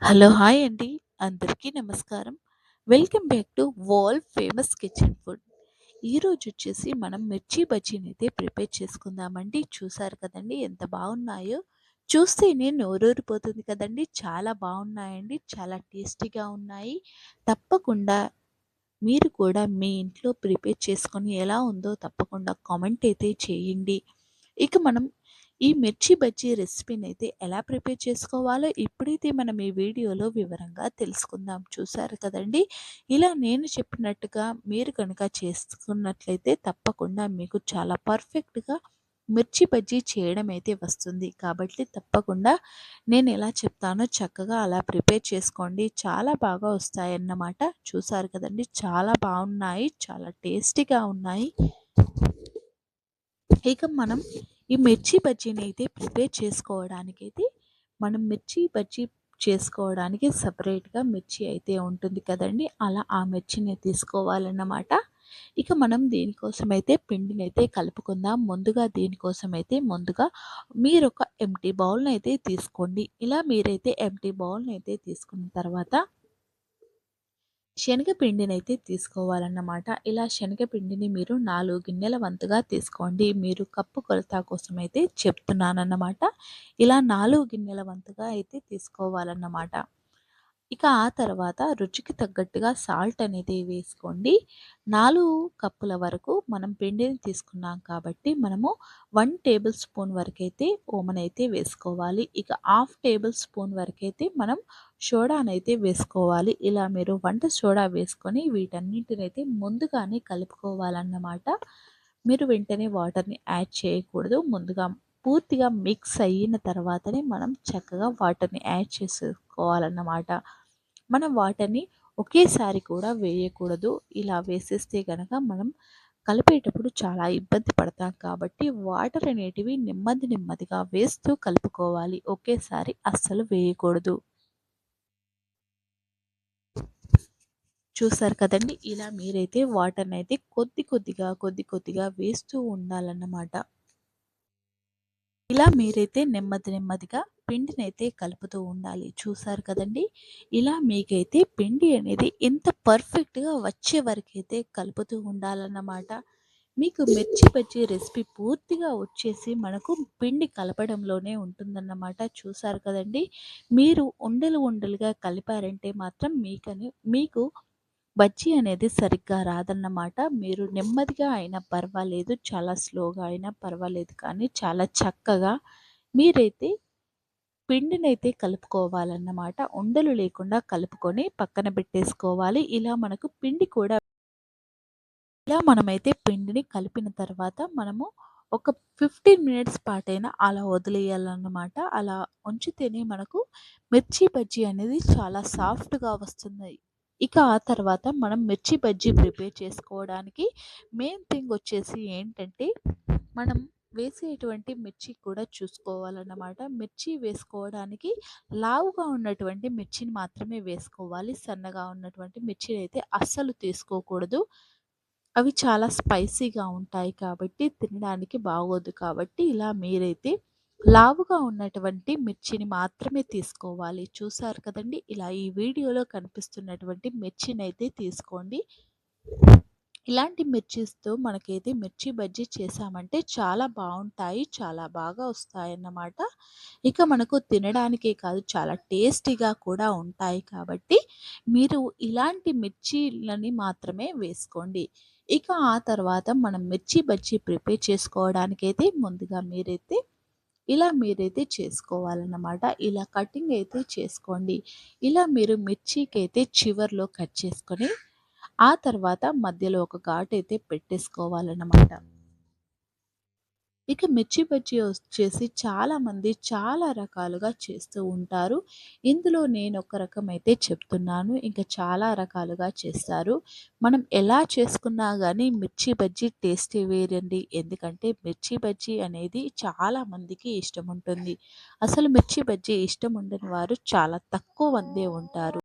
Hello hi అండి. అందరికీ నమస్కారం. Welcome back to world famous kitchen food. ఈరోజొచ్చేసి మనం మిర్చి బజ్జీనైతే ప్రిపేర్ చేసుకుందామండి. చూసారు కదండీ ఎంత బాగున్నాయో. చూస్తేనే నోరూరిపోతుంది కదండీ. చాలా బాగున్నాయండి. చాలా టేస్టీగా ఉన్నాయి. తప్పకుండా మీరు కూడా మీ ఇంట్లో ప్రిపేర్ చేసుకొని ఎలా ఉందో తప్పకుండా కామెంట్ అయితే చేయండి. ఇక మనం ఈ మిర్చి బజ్జీ రెసిపీనైతే ఎలా ప్రిపేర్ చేసుకోవాలో ఇప్పుడైతే మనం ఈ వీడియోలో వివరంగా తెలుసుకుందాం. చూసారు కదండీ! ఇలా నేను చెప్పినట్టుగా మీరు కనుక చేసుకున్నట్లయితే తప్పకుండా మీకు చాలా పర్ఫెక్ట్‌గా మిర్చి బజ్జీ చేయడం అయితే వస్తుంది. కాబట్టి తప్పకుండా నేను ఎలా చెప్తానో చక్కగా అలా ప్రిపేర్ చేసుకోండి. చాలా బాగా వస్తాయన్నమాట. చూసారు కదండీ! చాలా బాగున్నాయి. చాలా టేస్టీగా ఉన్నాయి. ఇక మనం ఈ మిర్చి బజ్జీని అయితే ప్రిపేర్ చేసుకోవడానికైతే మనం మిర్చి బజ్జీ చేసుకోవడానికి సపరేట్‌గా మిర్చి అయితే ఉంటుంది కదండీ! అలా ఆ మిర్చిని తీసుకోవాలన్నమాట. ఇక మనం దీనికోసమైతే పిండినైతే కలుపుకుందాం. ముందుగా మీరొక ఎంప్టీ బౌల్‌నైతే తీసుకోండి. ఇలా మీరైతే ఎంప్టీ బౌల్‌నైతే తీసుకున్న తర్వాత శనగపిండినైతే తీసుకోవాలన్నమాట. ఇలా శనగపిండిని మీరు 4 గిన్నెల వంతుగా తీసుకోండి. మీరు కప్పు కొలత కోసమైతే చెప్తున్నానన్నమాట. ఇలా 4 గిన్నెల వంతుగా అయితే తీసుకోవాలన్నమాట. ఇక ఆ తర్వాత రుచికి తగ్గట్టుగా సాల్ట్ అనేది వేసుకోండి. 4 కప్పుల వరకు మనం పిండిని తీసుకున్నాం కాబట్టి మనము 1 టేబుల్ స్పూన్ వరకైతే ఓమనైతే వేసుకోవాలి. ఇక హాఫ్ టేబుల్ స్పూన్ వరకైతే మనం సోడానైతే వేసుకోవాలి. ఇలా మీరు వంట సోడా వేసుకొని వీటన్నిటినైతే ముందుగానే కలుపుకోవాలన్నమాట. మీరు వెంటనే వాటర్‌ని యాడ్ చేయకూడదు. ముందుగా పూర్తిగా మిక్స్ అయిన తర్వాతనే మనం చక్కగా వాటర్‌ని యాడ్ చేసేసుకోవాలన్నమాట. మనం వాటర్‌ని ఒకేసారి కూడా వేయకూడదు. ఇలా వేసేస్తే గనక మనం కలిపేటప్పుడు చాలా ఇబ్బంది పడతాం కాబట్టి వాటర్ అనేటివి నెమ్మదిగా వేస్తూ కలుపుకోవాలి. ఒకేసారి అస్సలు వేయకూడదు. చూసారు కదండీ! ఇలా మీరైతే వాటర్‌నైతే కొద్దిగా వేస్తూ ఉండాలన్నమాట. ఇలా మీరైతే నెమ్మదిగా పిండినైతే కలుపుతూ ఉండాలి. చూసారు కదండీ! ఇలా మీకైతే పిండి అనేది ఎంత పర్ఫెక్ట్‌గా వచ్చే వరకైతే కలుపుతూ ఉండాలన్నమాట. మీకు మిర్చి బజ్జీ రెసిపీ పూర్తిగా వచ్చేసి మనకు పిండి కలపడంలోనే ఉంటుందన్నమాట. చూసారు కదండీ! మీరు ఉండలుగా కలిపారంటే మాత్రం మీకు బజ్జీ అనేది సరిగ్గా రాదన్నమాట. మీరు నెమ్మదిగా అయినా పర్వాలేదు, చాలా స్లోగా అయినా పర్వాలేదు కానీ చాలా చక్కగా మీరైతే పిండినైతే కలుపుకోవాలన్నమాట. ఉండలు లేకుండా కలుపుకొని పక్కన పెట్టేసుకోవాలి. ఇలా మనమైతే పిండిని కలిపిన తర్వాత మనము ఒక 15 మినిట్స్ పాటైనా అలా వదిలేయాలన్నమాట. అలా ఉంచితేనే మనకు మిర్చి బజ్జీ అనేది చాలా సాఫ్ట్‌గా వస్తుంది. ఇక ఆ తర్వాత మనం మిర్చి బజ్జీ ప్రిపేర్ చేసుకోవడానికి మెయిన్ థింగ్ వచ్చేసి ఏంటంటే, మనం వేసేటువంటి మిర్చి కూడా చూసుకోవాలన్నమాట. మిర్చి వేసుకోవడానికి లావుగా ఉన్నటువంటి మిర్చిని మాత్రమే వేసుకోవాలి. సన్నగా ఉన్నటువంటి మిర్చినైతే అస్సలు తీసుకోకూడదు. అవి చాలా స్పైసీగా ఉంటాయి కాబట్టి తినడానికి బాగోదు. కాబట్టి ఇలా మీరైతే లావుగా ఉన్నటువంటి మిర్చిని మాత్రమే తీసుకోవాలి. చూసారు కదండీ! ఇలా ఈ వీడియోలో కనిపిస్తున్నటువంటి మిర్చినైతే తీసుకోండి. ఇలాంటి మిర్చీస్‌తో మనకైతే మిర్చి బజ్జీ చేశామంటే చాలా బావుంటాయి. చాలా బాగా వస్తాయన్నమాట. ఇక మనకు తినడానికే కాదు చాలా టేస్టీగా కూడా ఉంటాయి కాబట్టి మీరు ఇలాంటి మిర్చీలని మాత్రమే వేసుకోండి. ఇక ఆ తర్వాత మనం మిర్చి బజ్జీ ప్రిపేర్ చేసుకోవడానికైతే ముందుగా మీరైతే చేసుకోవాలన్నమాట. ఇలా కటింగ్ అయితే చేసుకోండి. ఇలా మీరు మిర్చికైతే చివర్లో కట్ చేసుకొని ఆ తర్వాత మధ్యలో ఒక ఘాటైతే పెట్టేసుకోవాలన్నమాట. ఇక మిర్చి బజ్జీ వచ్చేసి చాలామంది చాలా రకాలుగా చేస్తూ ఉంటారు. ఇందులో నేనొక రకమైతే చెప్తున్నాను. ఇంకా చాలా రకాలుగా చేస్తారు. మనం ఎలా చేసుకున్నా గానీ మిర్చి బజ్జీ టేస్టే వేరండి. ఎందుకంటే మిర్చి బజ్జీ అనేది చాలా మందికి ఇష్టముంటుంది. అసలు మిర్చి బజ్జీ ఇష్టం ఉండని వారు చాలా తక్కువ మందే ఉంటారు.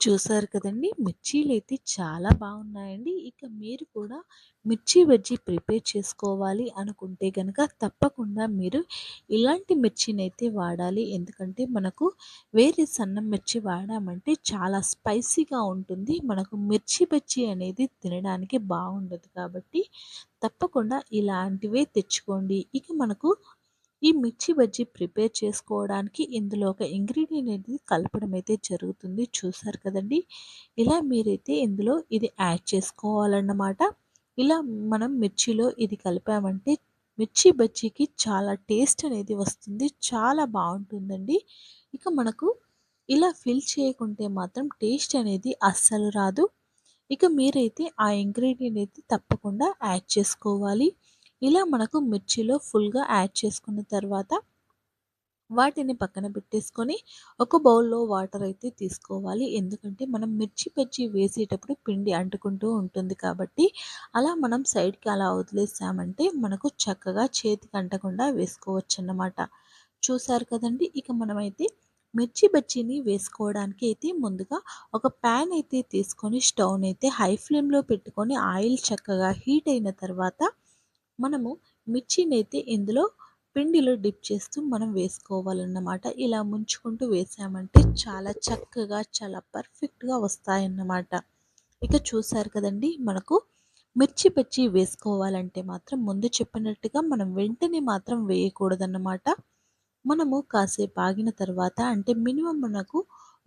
చూసారు కదండీ! మిర్చీలైతే చాలా బాగున్నాయండి. ఇక మీరు కూడా మిర్చి బజ్జీ ప్రిపేర్ చేసుకోవాలి అనుకుంటే గనక తప్పకుండా మీరు ఇలాంటి మిర్చినైతే వాడాలి. ఎందుకంటే మనకు వేరే సన్నం మిర్చి వాడామంటే చాలా స్పైసీగా ఉంటుంది. మనకు మిర్చి బజ్జీ అనేది తినడానికి బాగుండదు కాబట్టి తప్పకుండా ఇలాంటివే తెచ్చుకోండి. ఇక మనకు ఈ మిర్చి బజ్జీ ప్రిపేర్ చేసుకోవడానికి ఇందులో ఒక ఇంగ్రీడియంట్ అనేది కలపడం అయితే జరుగుతుంది. చూసారు కదండీ! ఇలా మీరైతే ఇందులో ఇది యాడ్ చేసుకోవాలన్నమాట. ఇలా మనం మిర్చిలో ఇది కలిపామంటే మిర్చి బజ్జీకి చాలా టేస్ట్ అనేది వస్తుంది. చాలా బావుంటుందండి. ఇక మనకు ఇలా ఫిల్ చేయకుంటే మాత్రం టేస్ట్ అనేది అస్సలు రాదు. ఇక మీరైతే ఆ ఇంగ్రీడియంట్ అయితే తప్పకుండా యాడ్ చేసుకోవాలి. ఇలా మనకు మిర్చిలో ఫుల్‌గా యాడ్ చేసుకున్న తర్వాత వాటిని పక్కన పెట్టేసుకొని ఒక బౌల్‌లో వాటర్ అయితే తీసుకోవాలి. ఎందుకంటే మనం మిర్చి బజ్జీ వేసేటప్పుడు పిండి అంటుకుంటూ ఉంటుంది కాబట్టి అలా మనం సైడ్‌కి అలా వదిలేసామంటే మనకు చక్కగా చేతికి అంటకుండా వేసుకోవచ్చన్నమాట. చూసారు కదండీ! ఇక మనమైతే మిర్చి బజ్జీని వేసుకోవడానికి అయితే ముందుగా ఒక ప్యాన్ అయితే తీసుకొని స్టవ్‌నైతే హై ఫ్లేమ్‌లో పెట్టుకొని ఆయిల్ చక్కగా హీట్ అయిన తర్వాత మనము మిర్చినైతే ఇందులో పిండిలో డిప్ చేస్తూ మనం వేసుకోవాలన్నమాట. ఇలా ముంచుకుంటూ వేసామంటే చాలా చక్కగా, చాలా పర్ఫెక్ట్‌గా వస్తాయన్నమాట. ఇక చూసారు కదండీ! మనకు మిర్చి బజ్జీ వేసుకోవాలంటే మాత్రం ముందు చెప్పినట్టుగా మనం వెంటనే మాత్రం వేయకూడదన్నమాట. మనము కాసేపు ఆగిన తర్వాత అంటే మినిమమ్ మనకు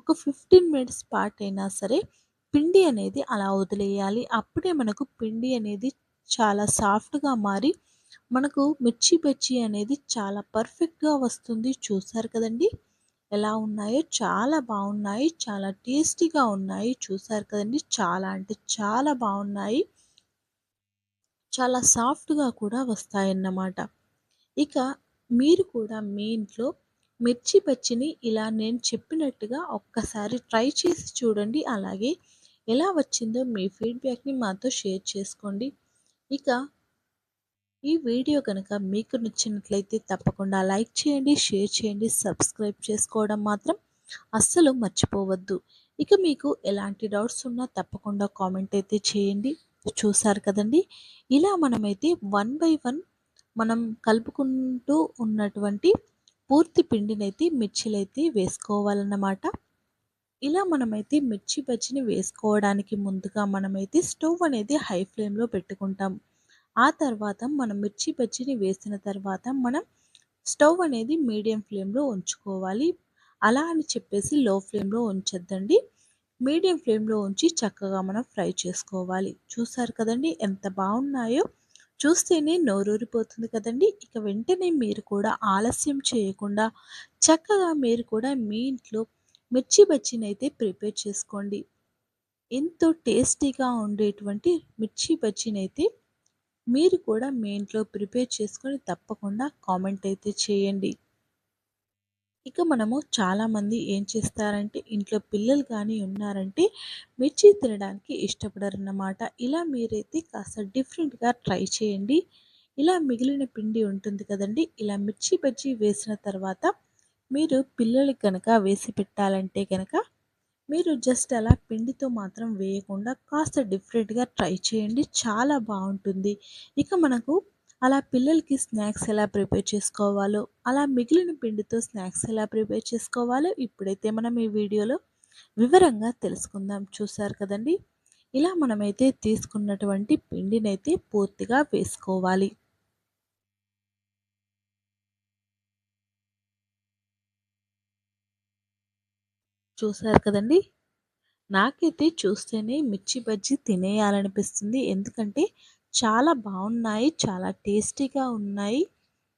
ఒక 15 మినిట్స్ పాటైనా సరే పిండి అనేది అలా వదిలేయాలి. అప్పుడే మనకు పిండి అనేది చాలా సాఫ్ట్‌గా మారి మనకు మిర్చి బజ్జీ అనేది చాలా పర్ఫెక్ట్‌గా వస్తుంది. చూసారు కదండీ! ఎలా ఉన్నాయో చాలా బాగున్నాయి. చాలా టేస్టీగా ఉన్నాయి. చూసారు కదండీ! చాలా అంటే చాలా బాగున్నాయి. చాలా సాఫ్ట్‌గా కూడా వస్తాయన్నమాట. ఇక మీరు కూడా మీ ఇంట్లో మిర్చి బజ్జీని ఇలా నేను చెప్పినట్టుగా ఒక్కసారి ట్రై చేసి చూడండి. అలాగే ఎలా వచ్చిందో మీ ఫీడ్‌బ్యాక్‌ని మాతో షేర్ చేసుకోండి. ఇక ఈ వీడియో గనుక మీకు నచ్చినట్లయితే తప్పకుండా లైక్ చేయండి, షేర్ చేయండి, సబ్స్క్రైబ్ చేసుకోవడం మాత్రం అస్సలు మర్చిపోవద్దు. ఇక మీకు ఎలాంటి డౌట్స్ ఉన్నా తప్పకుండా కామెంట్ అయితే చేయండి. చూసారు కదండీ! ఇలా మనమైతే వన్ బై వన్ మనం కలుపుకుంటూ ఉన్నటువంటి పూర్తి పిండినైతే మిర్చిలైతే వేసుకోవాలన్నమాట. ఇలా మనమైతే మిర్చి బజ్జీని వేసుకోవడానికి ముందుగా మనమైతే స్టవ్ అనేది హై ఫ్లేమ్‌లో పెట్టుకుంటాం. ఆ తర్వాత మనం మిర్చి బజ్జీని వేసిన తర్వాత మనం స్టవ్ అనేది మీడియం ఫ్లేమ్‌లో ఉంచుకోవాలి. అలా అని చెప్పేసి లో ఫ్లేమ్‌లో ఉంచొద్దండి. మీడియం ఫ్లేమ్‌లో ఉంచి చక్కగా మనం ఫ్రై చేసుకోవాలి. చూసారు కదండీ! ఎంత బాగున్నాయో! చూస్తేనే నోరూరిపోతుంది కదండీ! ఇక వెంటనే మీరు కూడా ఆలస్యం చేయకుండా చక్కగా మీరు కూడా మీ ఇంట్లో మిర్చి బజ్జీనైతే ప్రిపేర్ చేసుకోండి. ఎంతో టేస్టీగా ఉండేటువంటి మిర్చి బజ్జీనైతే మీరు కూడా మీ ఇంట్లో ప్రిపేర్ చేసుకొని తప్పకుండా కామెంట్ అయితే చేయండి. ఇక మనము చాలామంది ఏం చేస్తారంటే ఇంట్లో పిల్లలు కానీ ఉన్నారంటే మిర్చి తినడానికి ఇష్టపడరన్నమాట. ఇలా మీరైతే కాస్త డిఫరెంట్‌గా ట్రై చేయండి. ఇలా మిగిలిన పిండి ఉంటుంది కదండీ! ఇలా మిర్చి బజ్జీ వేసిన తర్వాత మీరు పిల్లలకి గనక వేసి పెట్టాలంటే గనక మీరు జస్ట్ అలా పిండితో మాత్రం వేయకుండా కాస్త డిఫరెంట్‌గా ట్రై చేయండి. చాలా బావుంటుంది. ఇక మనకు అలా పిల్లలకి స్నాక్స్ ఎలా ప్రిపేర్ చేసుకోవాలో, అలా మిగిలిన పిండితో స్నాక్స్ ఎలా ప్రిపేర్ చేసుకోవాలో ఇప్పుడైతే మనం ఈ వీడియోలో వివరంగా తెలుసుకుందాం. చూసారు కదండీ! ఇలా మనమైతే తీసుకున్నటువంటి పిండినైతే పూర్తిగా వేసుకోవాలి. చూసారు కదండీ! నాకైతే చూస్తేనే మిర్చి బజ్జీ తినేయాలనిపిస్తుంది. ఎందుకంటే చాలా బాగున్నాయి. చాలా టేస్టీగా ఉన్నాయి.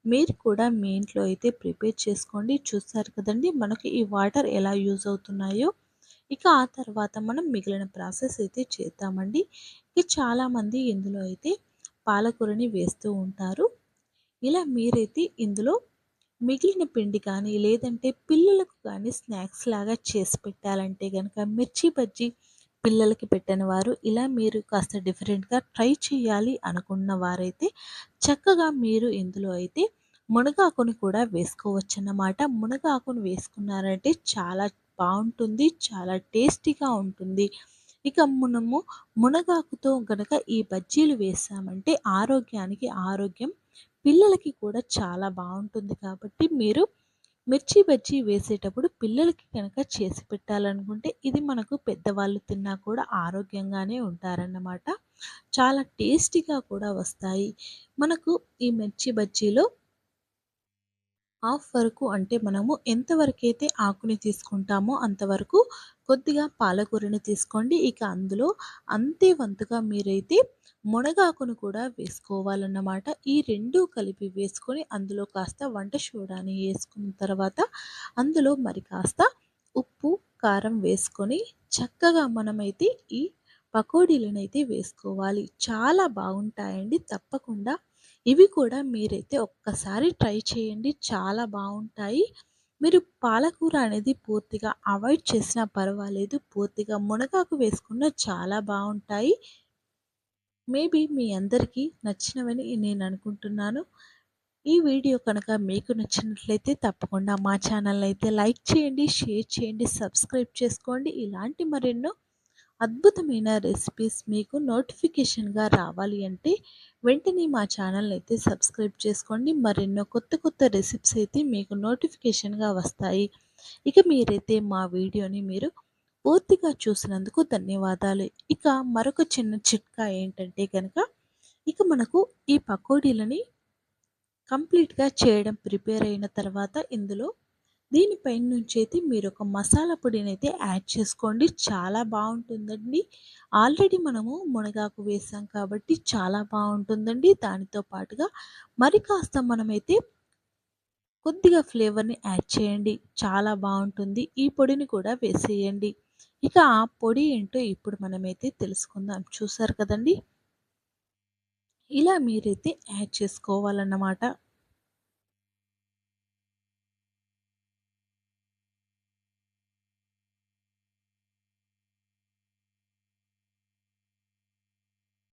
మీరు కూడా మీ ఇంట్లో అయితే ప్రిపేర్ చేసుకోండి. చూసారు కదండీ! మనకి ఈ వాటర్ ఎలా యూజ్ అవుతున్నాయో. ఇక ఆ తర్వాత మనం మిగిలిన ప్రాసెస్ అయితే చేద్దామండి. ఇక చాలామంది ఇందులో అయితే పాలకూరని వేస్తూ ఉంటారు. ఇలా మీరైతే ఇందులో మిగిలిన పిండి కానీ, లేదంటే పిల్లలకు కానీ స్నాక్స్ లాగా చేసి పెట్టాలంటే గనక మిర్చి బజ్జీ పిల్లలకి పెట్టని వారు ఇలా మీరు కాస్త డిఫరెంట్‌గా ట్రై చేయాలి అనుకున్న వారైతే చక్కగా మీరు ఇందులో అయితే మునగాకుని కూడా వేసుకోవచ్చన్నమాట. మునగాకును వేసుకున్నారంటే చాలా బావుంటుంది. చాలా టేస్టీగా ఉంటుంది. ఇక మనము మునగాకుతో గనక ఈ బజ్జీలు వేసామంటే ఆరోగ్యానికి ఆరోగ్యం. పిల్లలకి కూడా చాలా బావుంటుంది కాబట్టి మీరు మిర్చి బజ్జీ వేసేటప్పుడు పిల్లలకి కనుక చేసి పెట్టాలనుకుంటే ఇది మనకు పెద్దవాళ్ళు తిన్నా కూడా ఆరోగ్యంగానే ఉంటారన్నమాట. చాలా టేస్టీగా కూడా వస్తాయి. మనకు ఈ మిర్చి బజ్జీలో హాఫ్ వరకు అంటే మనము ఎంతవరకైతే ఆకుని తీసుకుంటామో అంతవరకు కొద్దిగా పాలకూరని తీసుకోండి. ఇక అందులో అంతే వంతుగా మీరైతే మునగాకును కూడా వేసుకోవాలన్నమాట. ఈ 2 కలిపి వేసుకొని అందులో కాస్త వంట సోడాని ఏసుకున్న తర్వాత అందులో మరి కాస్త ఉప్పు, కారం వేసుకొని చక్కగా మనమైతే ఈ పకోడీలనైతే వేసుకోవాలి. చాలా బాగుంటాయండి. తప్పకుండా ఇవి కూడా మీరైతే ఒక్కసారి ట్రై చేయండి. చాలా బావుంటాయి. మీరు పాలకూర అనేది పూర్తిగా అవాయిడ్ చేసినా పర్వాలేదు. పూర్తిగా మునగాకు వేసుకున్న చాలా బావుంటాయి. మేబీ మీ అందరికీ నచ్చినవని నేను అనుకుంటున్నాను. ఈ వీడియో కనుక మీకు నచ్చినట్లయితే తప్పకుండా మా ఛానల్‌ని అయితే లైక్ చేయండి, షేర్ చేయండి, సబ్స్క్రైబ్ చేసుకోండి. ఇలాంటి మరెన్నో అద్భుతమైన రెసిపీస్ మీకు నోటిఫికేషన్‌గా రావాలి అంటే వెంటనే మా ఛానల్‌ని అయితే సబ్స్క్రైబ్ చేసుకోండి. మరెన్నో కొత్త కొత్త రెసిపీస్ అయితే మీకు నోటిఫికేషన్‌గా వస్తాయి. ఇక మీరైతే మా వీడియోని మీరు పూర్తిగా చూసినందుకు ధన్యవాదాలు. ఇక మరొక చిన్న చిట్కా ఏంటంటే గనక ఇక మనకు ఈ పకోడీలని కంప్లీట్‌గా చేయడం ప్రిపేర్ అయిన తర్వాత ఇందులో దీనిపైన నుంచైతే మీరొక మసాలా పొడినైతే యాడ్ చేసుకోండి. చాలా బావుంటుందండి. ఆల్రెడీ మనము మునగాకు వేసాం కాబట్టి చాలా బావుంటుందండి. దానితో పాటుగా మరి కాస్త మనమైతే కొద్దిగా ఫ్లేవర్‌ని యాడ్ చేయండి. చాలా బావుంటుంది. ఈ పొడిని కూడా వేసేయండి. ఇక ఆ పొడి ఏంటో ఇప్పుడు మనమైతే తెలుసుకుందాం. చూసారు కదండీ! ఇలా మీరైతే యాడ్ చేసుకోవాలన్నమాట.